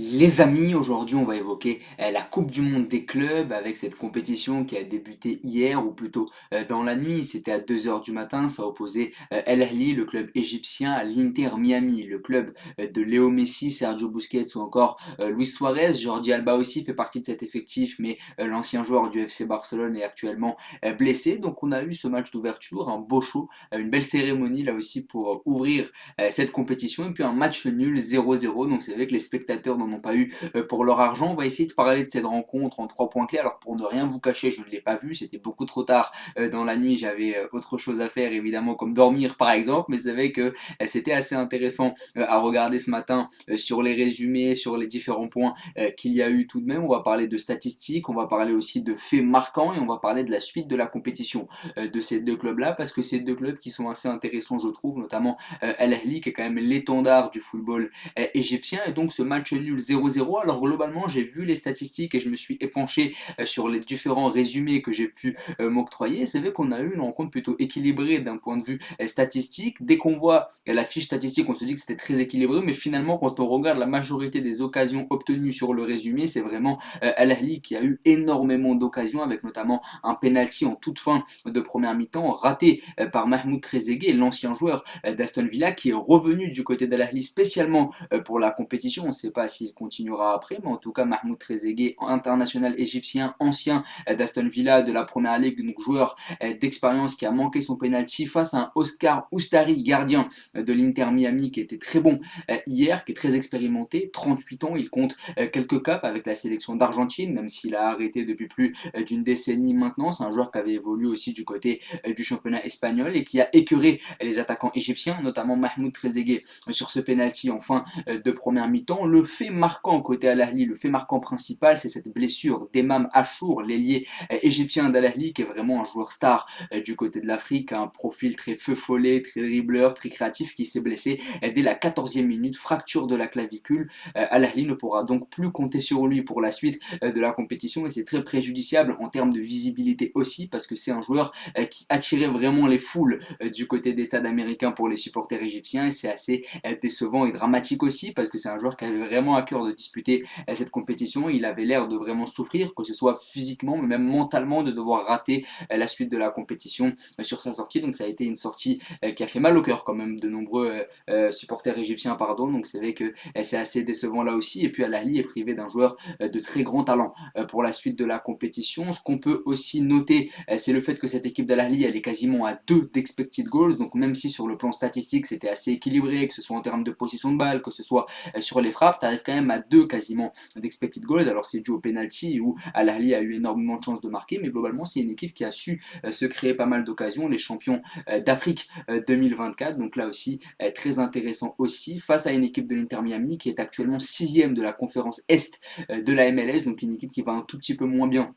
Les amis, aujourd'hui on va évoquer la Coupe du Monde des clubs avec cette compétition qui a débuté hier ou plutôt dans la nuit. C'était à 2 heures du matin, ça opposait El Ahly, le club égyptien, à l'Inter Miami, le club de Léo Messi, Sergio Busquets ou encore Luis Suarez. Jordi Alba aussi fait partie de cet effectif, mais l'ancien joueur du FC Barcelone est actuellement blessé. Donc on a eu ce match d'ouverture, un beau show, une belle cérémonie là aussi pour ouvrir cette compétition et puis un match nul 0-0. Donc c'est vrai que les spectateurs n'en ont pas eu pour leur argent. On va essayer de parler de cette rencontre en 3 points clés. Alors pour ne rien vous cacher, je ne l'ai pas vu, c'était beaucoup trop tard dans la nuit, j'avais autre chose à faire évidemment comme dormir par exemple, mais c'est vrai que c'était assez intéressant à regarder ce matin sur les résumés, sur les différents points qu'il y a eu tout de même. On va parler de statistiques, on va parler aussi de faits marquants et on va parler de la suite de la compétition de ces deux clubs-là parce que c'est deux clubs qui sont assez intéressants je trouve, notamment El Ahly qui est quand même l'étendard du football égyptien et donc ce match nul 0-0. Alors globalement j'ai vu les statistiques et je me suis épanché sur les différents résumés que j'ai pu m'octroyer. C'est vrai qu'on a eu une rencontre plutôt équilibrée d'un point de vue statistique. Dès qu'on voit la fiche statistique, on se dit que c'était très équilibré, mais finalement quand on regarde la majorité des occasions obtenues sur le résumé, c'est vraiment Al Ahly qui a eu énormément d'occasions, avec notamment un penalty en toute fin de première mi-temps raté par Mahmoud Trezeguet, l'ancien joueur d'Aston Villa, qui est revenu du côté d'Al Ahly spécialement pour la compétition. On ne sait pas s'il continuera après, mais en tout cas Mahmoud Trezeguet, international égyptien, ancien d'Aston Villa de la première ligue, donc joueur d'expérience qui a manqué son penalty face à un Oscar Oustari, gardien de l'Inter Miami, qui était très bon hier, qui est très expérimenté, 38 ans, il compte quelques caps avec la sélection d'Argentine, même s'il a arrêté depuis plus d'une décennie maintenant. C'est un joueur qui avait évolué aussi du côté du championnat espagnol et qui a écœuré les attaquants égyptiens, notamment Mahmoud Trezeguet sur ce penalty en fin de première mi-temps. Le fait marquant côté Al Ahly, le fait marquant principal, c'est cette blessure d'Emam Achour, l'ailier égyptien d'Al Ahly, qui est vraiment un joueur star du côté de l'Afrique, un profil très feu follet, très dribbleur, très créatif, qui s'est blessé dès la 14e minute, fracture de la clavicule. Al Ahly ne pourra donc plus compter sur lui pour la suite de la compétition et c'est très préjudiciable en termes de visibilité aussi parce que c'est un joueur qui attirait vraiment les foules du côté des stades américains pour les supporters égyptiens et c'est assez décevant et dramatique aussi parce que c'est un joueur qui avait vraiment à cœur de disputer cette compétition. Il avait l'air de vraiment souffrir, que ce soit physiquement mais même mentalement, de devoir rater la suite de la compétition sur sa sortie. Donc ça a été une sortie qui a fait mal au cœur quand même de nombreux supporters égyptiens, pardon. Donc c'est vrai que c'est assez décevant là aussi. Et puis Al Ahly est privé d'un joueur de très grand talent pour la suite de la compétition. Ce qu'on peut aussi noter, c'est le fait que cette équipe d'Al Ahly, elle est quasiment à 2 d'expected goals. Donc même si sur le plan statistique c'était assez équilibré, que ce soit en termes de possession de balle, que ce soit sur les frappes, tu arrives quand même à 2 quasiment d'expected goals. Alors c'est dû au penalty où Al Ahly a eu énormément de chances de marquer, mais globalement c'est une équipe qui a su se créer pas mal d'occasions, les champions d'Afrique 2024. Donc là aussi très intéressant aussi face à une équipe de l'Inter Miami qui est actuellement 6e de la conférence Est de la MLS, donc une équipe qui va un tout petit peu moins bien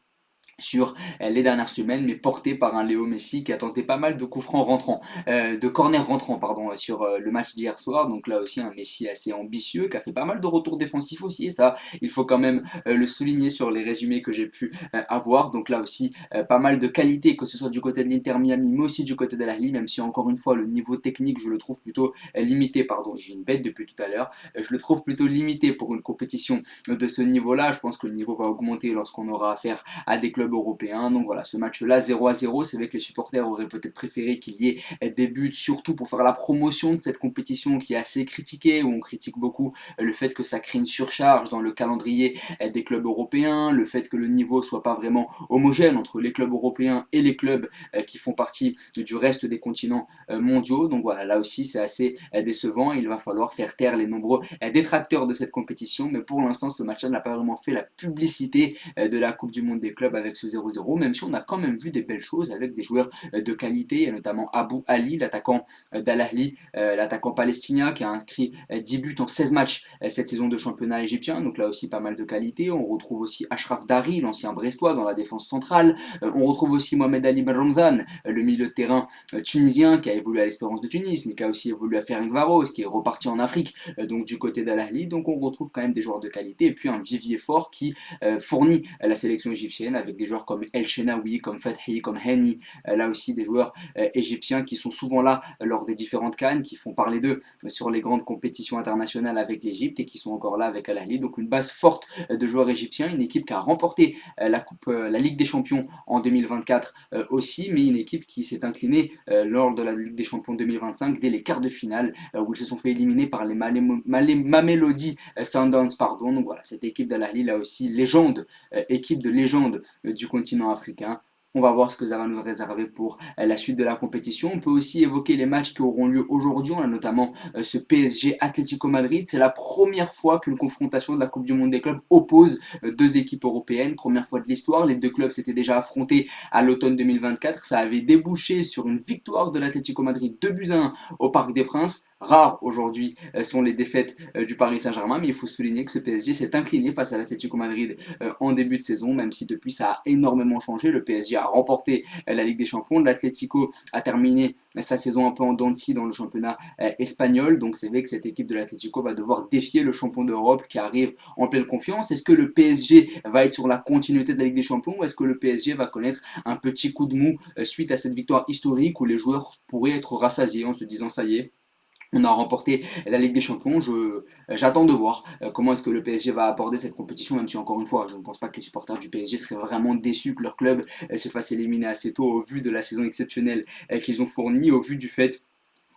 sur les dernières semaines, mais porté par un Léo Messi qui a tenté pas mal de coups francs rentrants, de corners rentrants, pardon, sur le match d'hier soir. Donc là aussi un Messi assez ambitieux, qui a fait pas mal de retours défensifs aussi, et ça, il faut quand même le souligner sur les résumés que j'ai pu avoir. Donc là aussi, pas mal de qualité, que ce soit du côté de l'Inter Miami, mais aussi du côté de l'Ahly, même si encore une fois, le niveau technique, je le trouve plutôt limité, pardon, j'ai une bête depuis tout à l'heure, je le trouve plutôt limité pour une compétition de ce niveau-là. Je pense que le niveau va augmenter lorsqu'on aura affaire à des clubs européens. Donc voilà, ce match-là, 0-0, c'est vrai que les supporters auraient peut-être préféré qu'il y ait des buts, surtout pour faire la promotion de cette compétition qui est assez critiquée, où on critique beaucoup le fait que ça crée une surcharge dans le calendrier des clubs européens, le fait que le niveau soit pas vraiment homogène entre les clubs européens et les clubs qui font partie du reste des continents mondiaux. Donc voilà, là aussi c'est assez décevant. Il va falloir faire taire les nombreux détracteurs de cette compétition, mais pour l'instant ce match-là n'a pas vraiment fait la publicité de la Coupe du Monde des clubs avec ce 0-0, même si on a quand même vu des belles choses avec des joueurs de qualité, notamment Abou Ali, l'attaquant d'Al Ahly, l'attaquant palestinien qui a inscrit 10 buts en 16 matchs cette saison de championnat égyptien, donc là aussi pas mal de qualité. On retrouve aussi Achraf Dari, l'ancien brestois, dans la défense centrale. On retrouve aussi Mohamed Ali Ben Ramzan, le milieu de terrain tunisien qui a évolué à l'Espérance de Tunis, mais qui a aussi évolué à Ferencvaros, qui est reparti en Afrique, donc du côté d'Al Ahly. Donc on retrouve quand même des joueurs de qualité et puis un vivier fort qui fournit la sélection égyptienne avec des joueurs comme El Shenawi, comme Fathi, comme Hani, là aussi des joueurs égyptiens qui sont souvent là lors des différentes CAN, qui font parler d'eux sur les grandes compétitions internationales avec l'Égypte et qui sont encore là avec Al Ahly. Donc une base forte de joueurs égyptiens, une équipe qui a remporté la Ligue des Champions en 2024 aussi, mais une équipe qui s'est inclinée lors de la Ligue des Champions 2025 dès les quarts de finale où ils se sont fait éliminer par les Mamelody Sundowns, pardon. Donc voilà, cette équipe d'Al Ahly là aussi, légende, équipe de légende du continent africain. On va voir ce que ça va nous réserver pour la suite de la compétition. On peut aussi évoquer les matchs qui auront lieu aujourd'hui. On a notamment ce PSG Atlético Madrid. C'est la première fois qu'une confrontation de la Coupe du Monde des clubs oppose deux équipes européennes. Première fois de l'histoire. Les deux clubs s'étaient déjà affrontés à l'automne 2024. Ça avait débouché sur une victoire de l'Atlético Madrid 2-1 au Parc des Princes. Rares aujourd'hui sont les défaites du Paris Saint-Germain, mais il faut souligner que ce PSG s'est incliné face à l'Atlético Madrid en début de saison, même si depuis ça a énormément changé. Le PSG a remporté la Ligue des Champions, l'Atlético a terminé sa saison un peu en dents de scie dans le championnat espagnol, donc c'est vrai que cette équipe de l'Atlético va devoir défier le champion d'Europe qui arrive en pleine confiance. Est-ce que le PSG va être sur la continuité de la Ligue des Champions ou est-ce que le PSG va connaître un petit coup de mou suite à cette victoire historique où les joueurs pourraient être rassasiés en se disant ça y est, on a remporté la Ligue des Champions. J'attends de voir comment est-ce que le PSG va aborder cette compétition, même si encore une fois, je ne pense pas que les supporters du PSG seraient vraiment déçus que leur club se fasse éliminer assez tôt au vu de la saison exceptionnelle qu'ils ont fournie, au vu du fait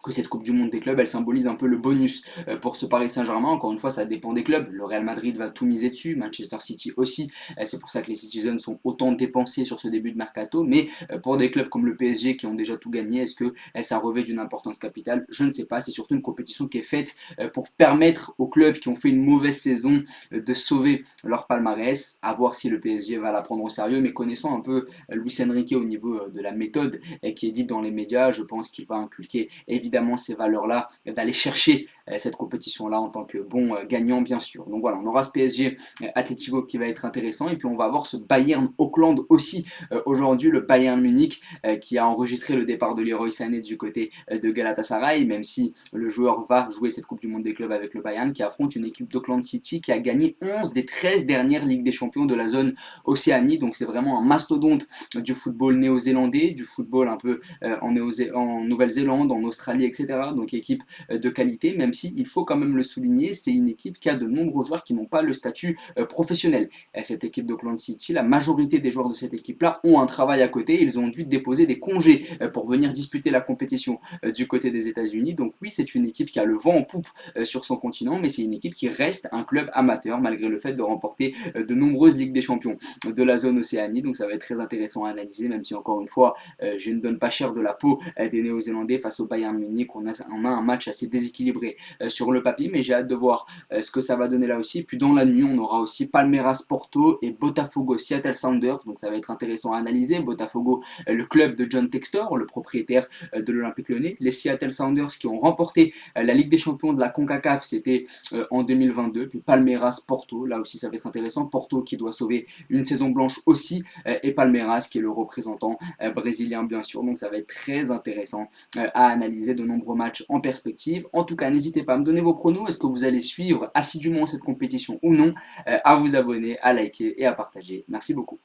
que cette Coupe du Monde des clubs, elle symbolise un peu le bonus pour ce Paris Saint-Germain. Encore une fois, ça dépend des clubs. Le Real Madrid va tout miser dessus, Manchester City aussi. C'est pour ça que les Citizens sont autant dépensés sur ce début de mercato. Mais pour des clubs comme le PSG qui ont déjà tout gagné, est-ce que ça revêt d'une importance capitale? Je ne sais pas. C'est surtout une compétition qui est faite pour permettre aux clubs qui ont fait une mauvaise saison de sauver leur palmarès. À voir si le PSG va la prendre au sérieux. Mais connaissant un peu Luis Enrique au niveau de la méthode qui est dite dans les médias, je pense qu'il va inculquer évidemment ces valeurs-là, d'aller chercher cette compétition-là en tant que bon gagnant, bien sûr. Donc voilà, on aura ce PSG Atlético qui va être intéressant, et puis on va avoir ce Bayern Auckland aussi aujourd'hui, le Bayern Munich qui a enregistré le départ de Leroy Sané du côté de Galatasaray, même si le joueur va jouer cette Coupe du Monde des clubs avec le Bayern, qui affronte une équipe d'Auckland City qui a gagné 11 des 13 dernières Ligues des Champions de la zone Océanie. Donc c'est vraiment un mastodonte du football néo-zélandais, du football un peu en Nouvelle-Zélande, en Australie, etc. Donc équipe de qualité, même si il faut quand même le souligner, c'est une équipe qui a de nombreux joueurs qui n'ont pas le statut professionnel. Cette équipe d'Auckland City, la majorité des joueurs de cette équipe-là ont un travail à côté, ils ont dû déposer des congés pour venir disputer la compétition du côté des États-Unis. Donc oui, c'est une équipe qui a le vent en poupe sur son continent, mais c'est une équipe qui reste un club amateur malgré le fait de remporter de nombreuses Ligues des Champions de la zone Océanie. Donc ça va être très intéressant à analyser, même si encore une fois, je ne donne pas cher de la peau des Néo-Zélandais face au Bayern Munich. On a un match assez déséquilibré sur le papier, mais j'ai hâte de voir ce que ça va donner là aussi. Puis dans la nuit, on aura aussi Palmeiras Porto et Botafogo Seattle Sounders, donc ça va être intéressant à analyser. Botafogo, le club de John Textor, le propriétaire de l'Olympique Lyonnais. Les Seattle Sounders qui ont remporté la Ligue des Champions de la CONCACAF, c'était en 2022. Puis Palmeiras Porto, là aussi ça va être intéressant. Porto qui doit sauver une saison blanche aussi, et Palmeiras qui est le représentant brésilien bien sûr. Donc ça va être très intéressant à analyser, de nombreux matchs en perspective. En tout cas, n'hésitez pas à me donner vos pronos. Est-ce que vous allez suivre assidûment cette compétition ou non? À vous abonner, à liker et à partager. Merci beaucoup.